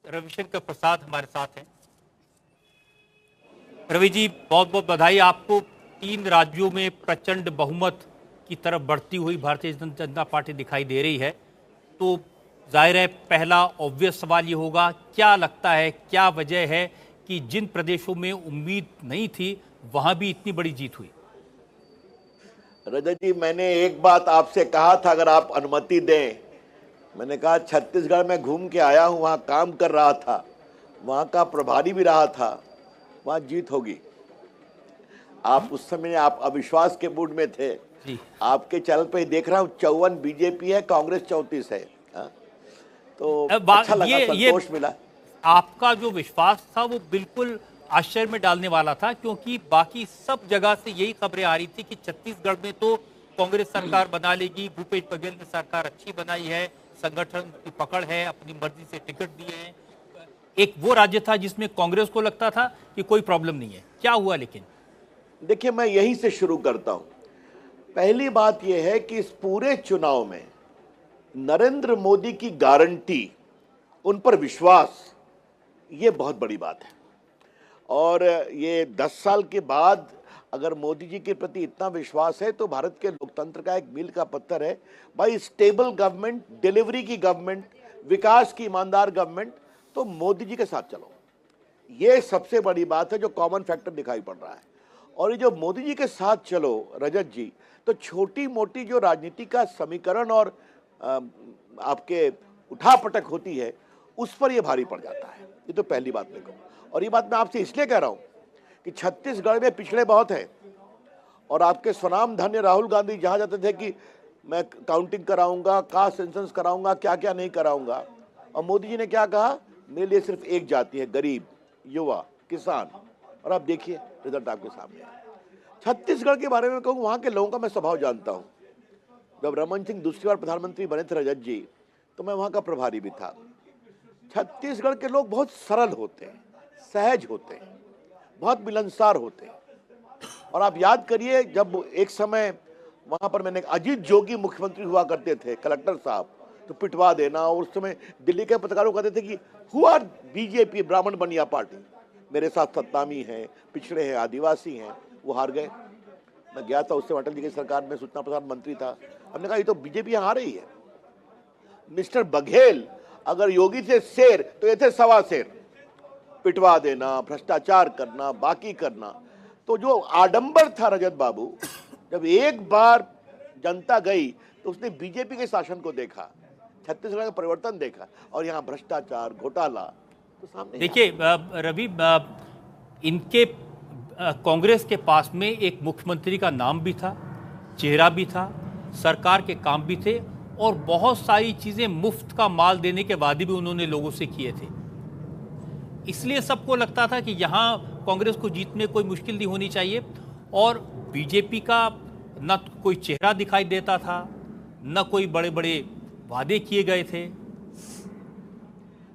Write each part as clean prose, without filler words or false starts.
रविशंकर प्रसाद हमारे साथ हैं। रवि जी, बहुत बहुत बधाई आपको। 3 राज्यों में प्रचंड बहुमत की तरफ बढ़ती हुई भारतीय जनता पार्टी दिखाई दे रही है। तो जाहिर है पहला ऑब्वियस सवाल ये होगा, क्या लगता है, क्या वजह है कि जिन प्रदेशों में उम्मीद नहीं थी वहां भी इतनी बड़ी जीत हुई? रजत जी, मैंने एक बात आपसे कहा था, अगर आप अनुमति दें। मैंने कहा छत्तीसगढ़ में घूम के आया हूं, वहां काम कर रहा था, वहां का प्रभारी भी रहा था, वहां जीत होगी। आप उस समय आप अविश्वास के मूड में थे। जी। आपके चैनल पे देख रहा हूं 54 बीजेपी है, कांग्रेस 34 है। हाँ? तो अच्छा लगा, संतोष मिला। आपका जो विश्वास था वो बिल्कुल आश्चर्य में डालने वाला था, क्योंकि बाकी सब जगह से यही खबरें आ रही थी कि छत्तीसगढ़ में तो कांग्रेस सरकार बना लेगी, भूपेश बघेल ने सरकार अच्छी बनाई है, संगठन की पकड़ है, अपनी मर्जी से टिकट दिए हैं। एक वो राज्य था जिसमें कांग्रेस को लगता था कि कोई प्रॉब्लम नहीं है। क्या हुआ लेकिन? देखिए, मैं यहीं से शुरू करता हूं। पहली बात यह है कि इस पूरे चुनाव में नरेंद्र मोदी की गारंटी, उन पर विश्वास, ये बहुत बड़ी बात है। और ये 10 साल के बाद अगर मोदी जी के प्रति इतना विश्वास है तो भारत के लोकतंत्र का एक मील का पत्थर है। भाई, स्टेबल गवर्नमेंट, डिलीवरी की गवर्नमेंट, विकास की ईमानदार गवर्नमेंट, तो मोदी जी के साथ चलो। ये सबसे बड़ी बात है जो कॉमन फैक्टर दिखाई पड़ रहा है। और ये जो मोदी जी के साथ चलो रजत जी, तो छोटी मोटी जो राजनीति का समीकरण और आपके उठापटक होती है, उस पर ये भारी पड़ जाता है। ये तो पहली बात मेरे को। और ये बात मैं आपसे इसलिए कह रहा हूं कि छत्तीसगढ़ में पिछड़े बहुत हैं। और आपके स्वनाम धन्य राहुल गांधी जहां जाते थे कि मैं काउंटिंग कराऊंगा, कास्ट सेंसस कराऊंगा, क्या क्या नहीं कराऊंगा, और मोदी जी ने क्या कहा, मेरे लिए सिर्फ एक जाति है, गरीब, युवा, किसान। और आप देखिए रिजल्ट आपके सामने है। छत्तीसगढ़ के बारे में कहूँ, वहां के लोगों का मैं स्वभाव जानता हूं। जब रमन सिंह दूसरी बार प्रधानमंत्री बने थे रजत जी, तो मैं वहां का प्रभारी भी था। छत्तीसगढ़ के लोग बहुत सरल होते हैं, सहज होते हैं, बहुत मिलनसार होते हैं। और आप याद करिए, जब एक समय वहां पर मैंने, अजीत जोगी मुख्यमंत्री हुआ करते थे, कलेक्टर साहब, तो पिटवा देना। और उस समय दिल्ली के पत्रकारों कहते थे कि हुआ बीजेपी, ब्राह्मण बनिया पार्टी। मेरे साथ सत्तामी हैं, पिछड़े हैं, आदिवासी हैं, वो हार गए। मैं गया था, उससे अटल जी की सरकार में सूचना प्रसारण मंत्री था। हमने कहा ये तो बीजेपी हार रही है। मिस्टर बघेल अगर योगी थे शेर, तो ये थे सवा शेर। पिटवा देना, भ्रष्टाचार करना, बाकी करना। तो जो आडंबर था रजत बाबू, जब एक बार जनता गई तो उसने बीजेपी के शासन को देखा, छत्तीसगढ़ का परिवर्तन देखा, और यहाँ भ्रष्टाचार, घोटाला तो सामने। देखिए रवि, इनके कांग्रेस के पास में एक मुख्यमंत्री का नाम भी था, चेहरा भी था, सरकार के काम भी थे, और बहुत सारी चीजें मुफ्त का माल देने के वादे भी उन्होंने लोगों से किए थे। इसलिए सबको लगता था कि यहाँ कांग्रेस को जीतने कोई मुश्किल नहीं होनी चाहिए। और बीजेपी का न कोई चेहरा दिखाई देता था, न कोई बड़े बड़े वादे किए गए थे।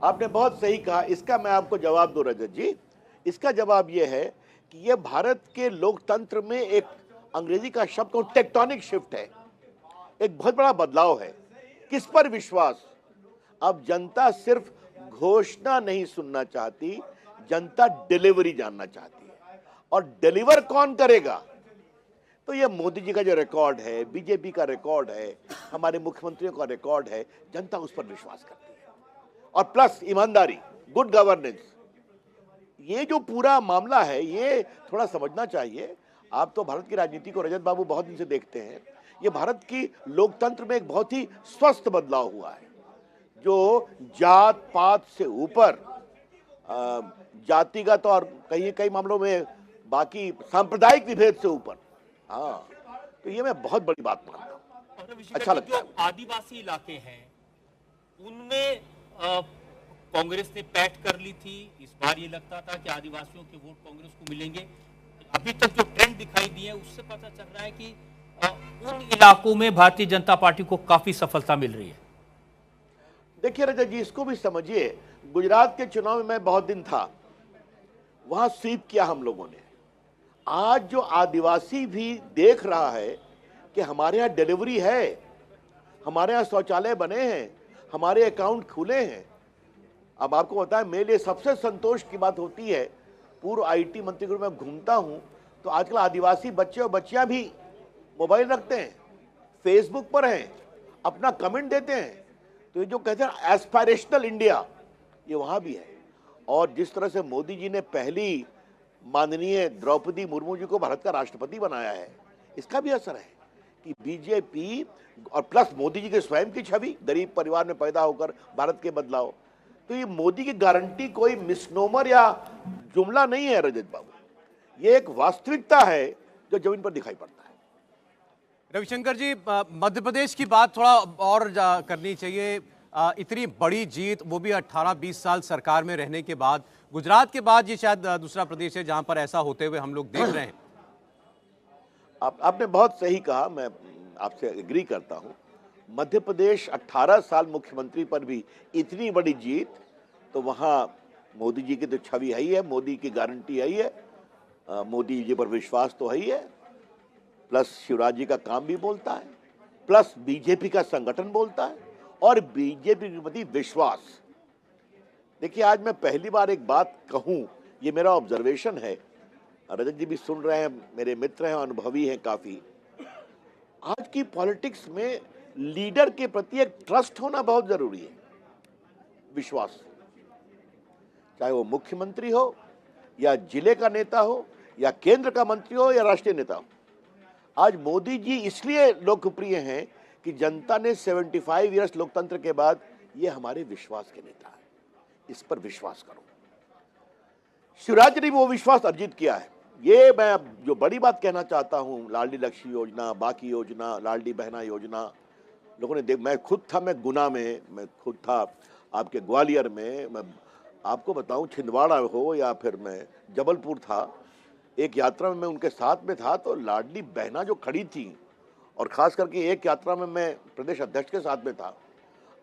आपने बहुत सही कहा। इसका मैं आपको जवाब दूं रजत जी। इसका जवाब यह है कि यह भारत के लोकतंत्र में एक, अंग्रेजी का शब्द टेक्टोनिक शिफ्ट है, एक बहुत बड़ा बदलाव है। किस पर विश्वास? अब जनता सिर्फ घोषणा नहीं सुनना चाहती, जनता डिलीवरी जानना चाहती है। और डिलीवर कौन करेगा? तो ये मोदी जी का जो रिकॉर्ड है, बीजेपी का रिकॉर्ड है, हमारे मुख्यमंत्रियों का रिकॉर्ड है, जनता उस पर विश्वास करती है। और प्लस ईमानदारी, गुड गवर्नेंस, ये जो पूरा मामला है, ये थोड़ा समझना चाहिए। आप तो भारत की राजनीति को रजत बाबू बहुत दिन से देखते हैं। ये भारत की लोकतंत्र में एक बहुत ही स्वस्थ बदलाव हुआ है, जो जात पात से ऊपर, जातिगत और कई मामलों में बाकी सांप्रदायिक विभेद से ऊपर, हाँ, तो ये मैं बहुत बड़ी बात मानता हूँ। अच्छा लगता है। जो आदिवासी इलाके हैं उनमें कांग्रेस ने पैठ कर ली थी। इस बार ये लगता था कि आदिवासियों के वोट कांग्रेस को मिलेंगे। अभी तक जो ट्रेंड दिखाई दिए उससे पता चल रहा है कि उन इलाकों में भारतीय जनता पार्टी को काफी सफलता मिल रही है। देखिए रजत जी, इसको भी समझिए। गुजरात के चुनाव में मैं बहुत दिन था, वहां स्वीप किया हम लोगों ने। आज जो आदिवासी भी देख रहा है कि हमारे यहाँ डिलीवरी है, हमारे यहाँ शौचालय बने हैं, हमारे अकाउंट खुले हैं, अब आपको बताएं, मेरे लिए सबसे संतोष की बात होती है, पूर्व आईटी मंत्री के रूप में घूमता हूं तो आजकल आदिवासी बच्चे और बच्चियां भी मोबाइल रखते हैं, फेसबुक पर हैं, अपना कमेंट देते हैं। तो ये जो कहते हैं एस्पायरेशनल इंडिया, ये वहां भी है। और जिस तरह से मोदी जी ने पहली माननीय द्रौपदी मुर्मू जी को भारत का राष्ट्रपति बनाया है, इसका भी असर है कि बीजेपी और प्लस मोदी जी के स्वयं की छवि, गरीब परिवार में पैदा होकर भारत के बदलाव। तो ये मोदी की गारंटी कोई मिसनोमर या जुमला नहीं है रजत बाबू, ये एक वास्तविकता है जो जमीन पर दिखाई पड़ता है। रविशंकर जी, मध्य प्रदेश की बात थोड़ा और करनी चाहिए। इतनी बड़ी जीत, वो भी 18-20 साल सरकार में रहने के बाद। गुजरात के बाद ये शायद दूसरा प्रदेश है जहां पर ऐसा होते हुए हम लोग देख रहे हैं। आपने बहुत सही कहा, मैं आपसे एग्री करता हूं। मध्य प्रदेश 18 साल मुख्यमंत्री पर भी इतनी बड़ी जीत, तो वहां मोदी जी की तो छवि है ही है, मोदी की गारंटी है ही है, मोदी जी पर विश्वास तो है ही है, प्लस शिवराज जी का काम भी बोलता है, प्लस बीजेपी का संगठन बोलता है और बीजेपी के प्रति विश्वास। देखिए, आज मैं पहली बार एक बात कहूं, ये मेरा ऑब्जर्वेशन है, रजत जी भी सुन रहे हैं, मेरे मित्र हैं, अनुभवी हैं काफी। आज की पॉलिटिक्स में लीडर के प्रति एक ट्रस्ट होना बहुत जरूरी है, विश्वास। चाहे वो मुख्यमंत्री हो या जिले का नेता हो या केंद्र का मंत्री हो या राष्ट्रीय नेता हो। आज मोदी जी इसलिए लोकप्रिय हैं कि जनता ने 75 इयर्स लोकतंत्र के बाद, ये हमारे विश्वास के नेता है, इस पर विश्वास करो। शिवराज जी ने वो विश्वास अर्जित किया है। ये मैं जो बड़ी बात कहना चाहता हूं, लाडली लक्ष्मी योजना, बाकी योजना, लाडली बहना योजना, लोगों ने देख, मैं खुद था, मैं गुना में, मैं खुद था आपके ग्वालियर में, मैं आपको बताऊं, छिंदवाड़ा हो या फिर मैं जबलपुर था, एक यात्रा में मैं उनके साथ में था, तो लाडली बहना जो खड़ी थी, और खास करके एक यात्रा में मैं प्रदेश अध्यक्ष के साथ में था,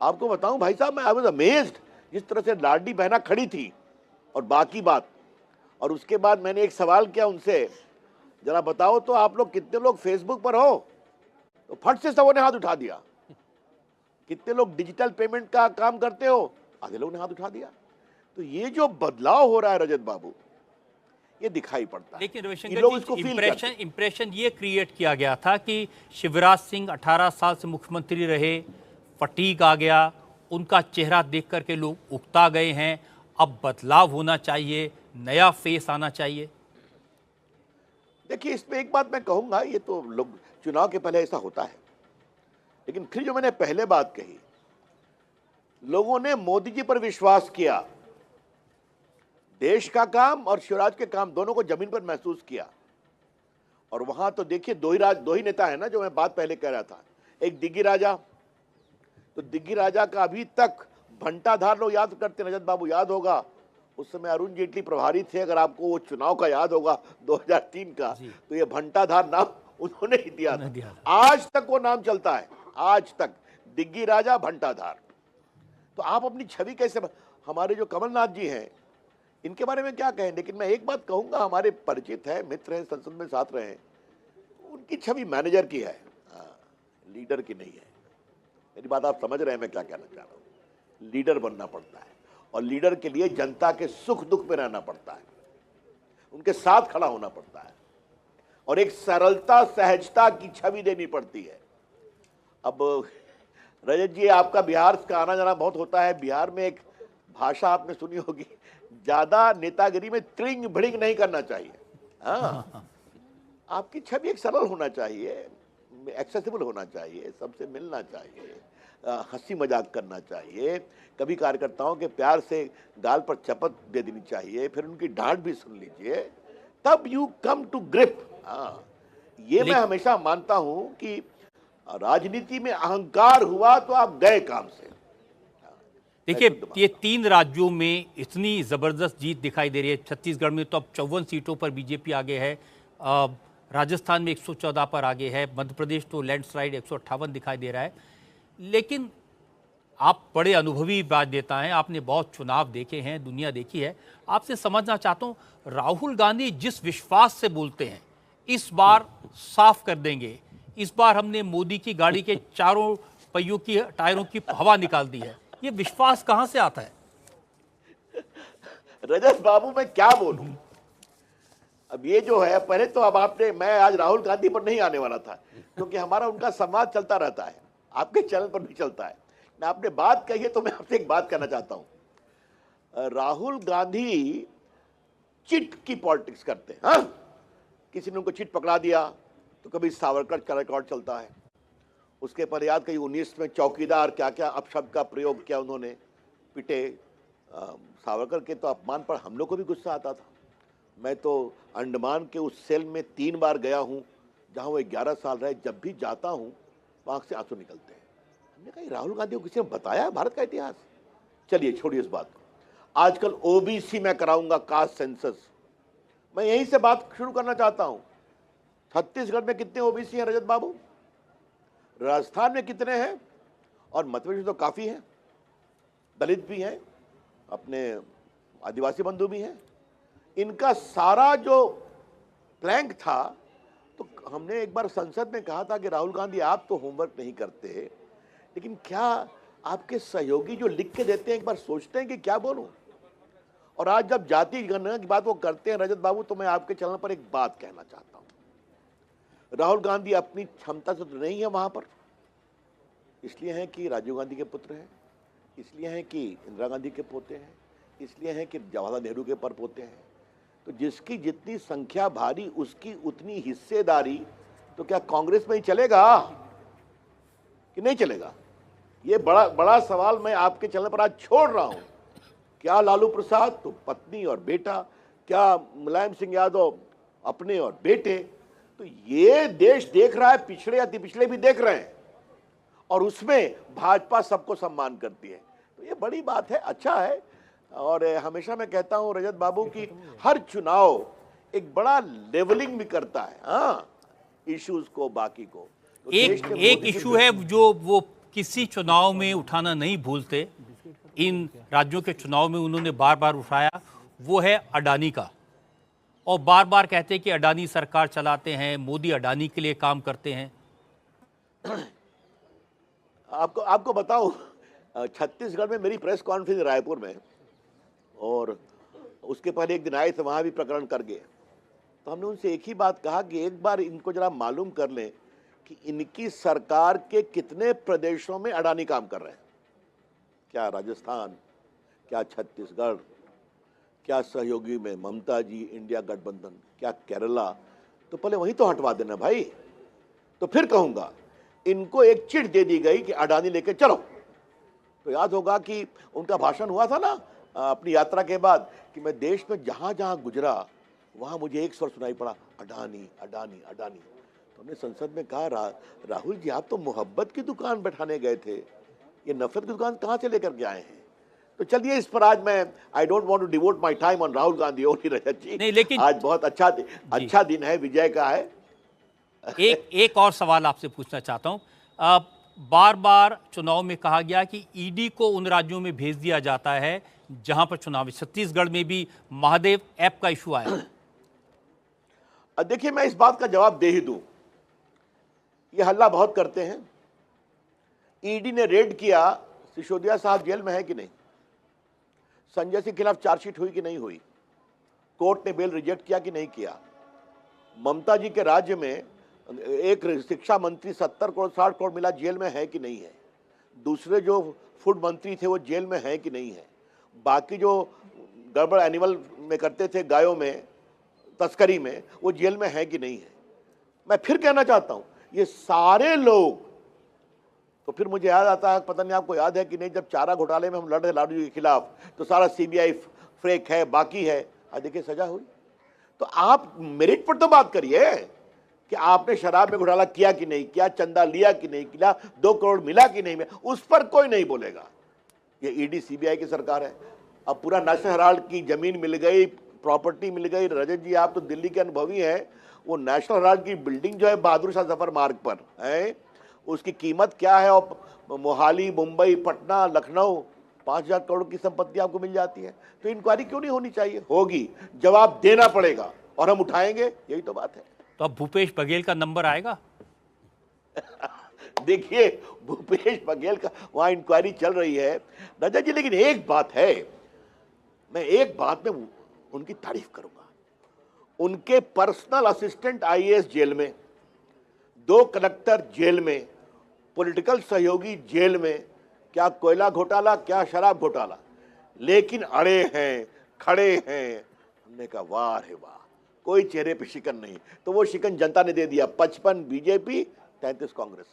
आपको बताऊं भाई साहब, मैं आई वाज अमेज्ड जिस तरह से लाडली बहना खड़ी थी। और बाकी बात, और उसके बाद मैंने एक सवाल किया उनसे, जरा बताओ तो आप लोग कितने लोग फेसबुक पर हो, तो फट से सबों ने हाथ उठा दिया। कितने लोग डिजिटल पेमेंट का काम करते हो, आधे लोगों ने हाथ उठा दिया। तो ये जो बदलाव हो रहा है रजत बाबू, ये दिखाई पड़ता है। लेकिन रविशंकर जी, इंप्रेशन ये क्रिएट किया गया था कि शिवराज सिंह 18 साल से मुख्यमंत्री रहे, फटीग आ गया, उनका चेहरा देख करके लोग उकता गए हैं, अब बदलाव होना चाहिए, नया फेस आना चाहिए। देखिए, इसमें एक बात मैं कहूंगा, ये तो लोग चुनाव के पहले ऐसा होता है, लेकिन फिर जो मैंने पहले बात कही, लोगों ने मोदी जी पर विश्वास किया, देश का काम और शिवराज के काम दोनों को जमीन पर महसूस किया। और वहां तो देखिए दो ही नेता है ना, जो मैं बात पहले कह रहा था, एक दिग्गी राजा, तो दिग्गी राजा का अभी तक भंटाधार लोग याद करते, रजत बाबू याद होगा, उस समय अरुण जेटली प्रभारी थे, अगर आपको वो चुनाव का याद होगा 2003 का, तो ये भंटाधार नाम उन्होंने ही दिया था। आज तक वो नाम चलता है, आज तक दिग्गी राजा, भंटाधार। तो आप अपनी छवि कैसे, हमारे जो कमलनाथ जी हैं, इनके बारे में क्या कहें, लेकिन मैं एक बात कहूंगा, हमारे परिचित है, मित्र हैं, संसद में साथ रहे हैं, उनकी छवि मैनेजर की है, लीडर की नहीं है। मेरी बात आप समझ रहे हैं मैं क्या कहना चाह रहा हूं। लीडर बनना पड़ता है, और लीडर के लिए जनता के सुख दुख में रहना पड़ता है, उनके साथ खड़ा होना पड़ता है, और एक सरलता सहजता की छवि देनी पड़ती है। अब रजत जी, आपका बिहार का आना जाना बहुत होता है, बिहार में एक भाषा आपने सुनी होगी, ज्यादा नेतागिरी में त्रिंग भड़िंग नहीं करना चाहिए। हाँ, आपकी छवि एक सरल होना चाहिए, एक्सेसिबल होना चाहिए, सबसे मिलना चाहिए, हंसी मजाक करना चाहिए, कभी कार्यकर्ताओं के प्यार से गाल पर चपत दे देनी चाहिए, फिर उनकी डांट भी सुन लीजिए, तब यू कम टू ग्रिप। हाँ, ये मैं हमेशा मानता हूं कि राजनीति में अहंकार हुआ तो आप गए काम से। देखिए, ये 3 राज्यों में इतनी जबरदस्त जीत दिखाई दे रही है। छत्तीसगढ़ में तो अब 54 सीटों पर बीजेपी आगे है, राजस्थान में 114 पर आगे है, मध्य प्रदेश तो लैंडस्लाइड 158 दिखाई दे रहा है। लेकिन आप बड़े अनुभवी बात देता हैं, आपने बहुत चुनाव देखे हैं, दुनिया देखी है, आपसे समझना चाहता हूँ, राहुल गांधी जिस विश्वास से बोलते हैं, इस बार साफ कर देंगे, इस बार हमने मोदी की गाड़ी के चारों पहियों की टायरों की हवा निकाल दी है, ये विश्वास कहाँ से आता है? रजत बाबू मैं क्या बोलूं। अब ये जो है, पहले तो अब आपने, मैं आज राहुल गांधी पर नहीं आने वाला था क्योंकि हमारा उनका संवाद चलता रहता है, आपके चैनल पर भी चलता है। ना आपने बात कही है तो मैं आपसे एक बात करना चाहता हूं। राहुल गांधी चिट की पॉलिटिक्स करते हैं। हाँ, किसी ने उनको चिट पकड़ा दिया तो कभी सावरकर का रिकॉर्ड चलता है, उसके पर याद कहीं 19 में चौकीदार क्या क्या अपशब्द का प्रयोग किया उन्होंने, पिटे। सावरकर के तो अपमान पर हम लोग को भी गुस्सा आता था। मैं तो अंडमान के उस सेल में 3 बार गया हूँ जहाँ वो 11 साल रहे। जब भी जाता हूँ आँख से आंसू निकलते हैं। हमने कहा राहुल गांधी को किसी ने बताया भारत का इतिहास? चलिए छोड़िए इस बात को। आजकल ओबीसी में कराऊंगा कास्ट सेंसस। मैं यहीं से बात शुरू करना चाहता हूँ। छत्तीसगढ़ में कितने ओबीसी हैं रजत बाबू? राजस्थान में कितने हैं? और मध्य प्रदेश में तो काफ़ी हैं, दलित भी हैं, अपने आदिवासी बंधु भी हैं। इनका सारा जो प्लैंक था, तो हमने एक बार संसद में कहा था कि राहुल गांधी आप तो होमवर्क नहीं करते, लेकिन क्या आपके सहयोगी जो लिख के देते हैं एक बार सोचते हैं कि क्या बोलूं? और आज जब जाति गणना की बात वो करते हैं रजत बाबू, तो मैं आपके चैनल पर एक बात कहना चाहता हूं। राहुल गांधी अपनी क्षमता से तो नहीं है वहां पर, इसलिए हैं कि राजीव गांधी के पुत्र हैं, इसलिए हैं कि इंदिरा गांधी के पोते हैं, इसलिए हैं कि जवाहरलाल नेहरू के परपोते हैं। तो जिसकी जितनी संख्या भारी उसकी उतनी हिस्सेदारी। तो क्या कांग्रेस में ही चलेगा कि नहीं चलेगा? ये बड़ा बड़ा सवाल मैं आपके चैनल पर आज छोड़ रहा हूं। क्या लालू प्रसाद तो पत्नी और बेटा, क्या मुलायम सिंह यादव अपने और बेटे? तो ये देश देख रहा है, पिछड़े अति पिछड़े भी देख रहे हैं, और उसमें भाजपा सबको सम्मान करती है। तो ये बड़ी बात है, अच्छा है। और हमेशा मैं कहता हूं रजत बाबू की हर चुनाव एक बड़ा लेवलिंग भी करता है, हाँ, इश्यूज को, बाकी को। तो एक इशू है जो वो किसी चुनाव में उठाना नहीं भूलते, इन राज्यों के चुनाव में उन्होंने बार बार उठाया, वो है अडानी का। और बार बार कहते हैं कि अडानी सरकार चलाते हैं, मोदी अडानी के लिए काम करते हैं। आपको बताऊं, छत्तीसगढ़ में मेरी प्रेस कॉन्फ्रेंस रायपुर में, और उसके पहले एक दिन आए थे, वहाँ भी प्रकरण कर गए। तो हमने उनसे एक ही बात कहा कि एक बार इनको जरा मालूम कर लें कि इनकी सरकार के कितने प्रदेशों में अडानी काम कर रहे हैं। क्या राजस्थान, क्या छत्तीसगढ़, क्या सहयोगी में ममता जी, इंडिया गठबंधन, क्या केरला? तो पहले वहीं तो हटवा देना भाई। तो फिर कहूँगा इनको एक चिट दे दी गई कि अडानी लेके चलो। तो याद होगा कि उनका भाषण हुआ था ना अपनी यात्रा के बाद, कि मैं देश में जहां जहां गुजरा वहां मुझे एक स्वर सुनाई पड़ा, अडानी अडानी अडानी। तो हमने संसद में कहा राहुल जी आप तो मोहब्बत की दुकान बैठाने गए थे, ये नफरत की दुकान कहां से लेकर के आए हैं? तो चलिए इस पर आज मैं I don't want to devote my time on Rahul Gandhi only Rajat ji. नहीं, लेकिन आज बहुत अच्छा दिन है, विजय का है। एक और सवाल आपसे पूछना चाहता हूं। बार बार चुनाव में कहा गया कि ईडी को उन राज्यों में भेज दिया जाता है जहां पर चुनाव, छत्तीसगढ़ में भी महादेव ऐप का इशू आया। देखिए मैं इस बात का जवाब दे ही दूं, ये हल्ला बहुत करते हैं। ईडी ने रेड किया, सिसोदिया साहब जेल में है कि नहीं? संजय सिंह खिलाफ चार्जशीट हुई कि नहीं हुई? कोर्ट ने बेल रिजेक्ट किया कि नहीं किया? ममता जी के राज्य में एक शिक्षा मंत्री 70 करोड़ 60 करोड़ मिला, जेल में है कि नहीं है? दूसरे जो फूड मंत्री थे वो जेल में है कि नहीं है? बाकी जो गड़बड़ एनिमल में करते थे, गायों में तस्करी में, वो जेल में है कि नहीं है? मैं फिर कहना चाहता हूं ये सारे लोग, तो फिर मुझे याद आता है, पता नहीं आपको याद है कि नहीं, जब चारा घोटाले में हम लड़ रहे लालू जी के खिलाफ, तो सारा सीबीआई फेक है, बाकी है। आज देखिए सजा हुई। तो आप मेरिट पर तो बात करिए कि आपने शराब में घोटाला किया कि नहीं किया, चंदा लिया कि नहीं किया, 2 करोड़ मिला कि नहीं मिला, उस पर कोई नहीं बोलेगा। ये ईडी सीबीआई की सरकार है। अब पूरा नेशनल हेराल्ड की जमीन मिल गई, प्रॉपर्टी मिल गई। रजत जी आप तो दिल्ली के अनुभवी हैं, वो नेशनल हेराल्ड की बिल्डिंग जो है बहादुर शाह जफर मार्ग पर है, उसकी कीमत क्या है? और मोहाली, मुंबई, पटना, लखनऊ 5000 करोड़ की संपत्ति आपको मिल जाती है। तो इंक्वायरी क्यों नहीं होनी चाहिए? होगी, जवाब देना पड़ेगा और हम उठाएंगे, यही तो बात है। तो अब भूपेश बघेल का नंबर आएगा? देखिए भूपेश बघेल का वहां इंक्वायरी चल रही है रजत जी, लेकिन एक बात है, मैं एक बात में उनकी तारीफ करूंगा, उनके पर्सनल असिस्टेंट आईएएस जेल में, 2 कलेक्टर जेल में, पॉलिटिकल सहयोगी जेल में, क्या कोयला घोटाला, क्या शराब घोटाला, लेकिन अड़े हैं, खड़े हैं। हमने कहा वाह रे वाह, कोई चेहरे पे शिकन नहीं। तो वो शिकन जनता ने दे दिया, 55 बीजेपी, 33 कांग्रेस।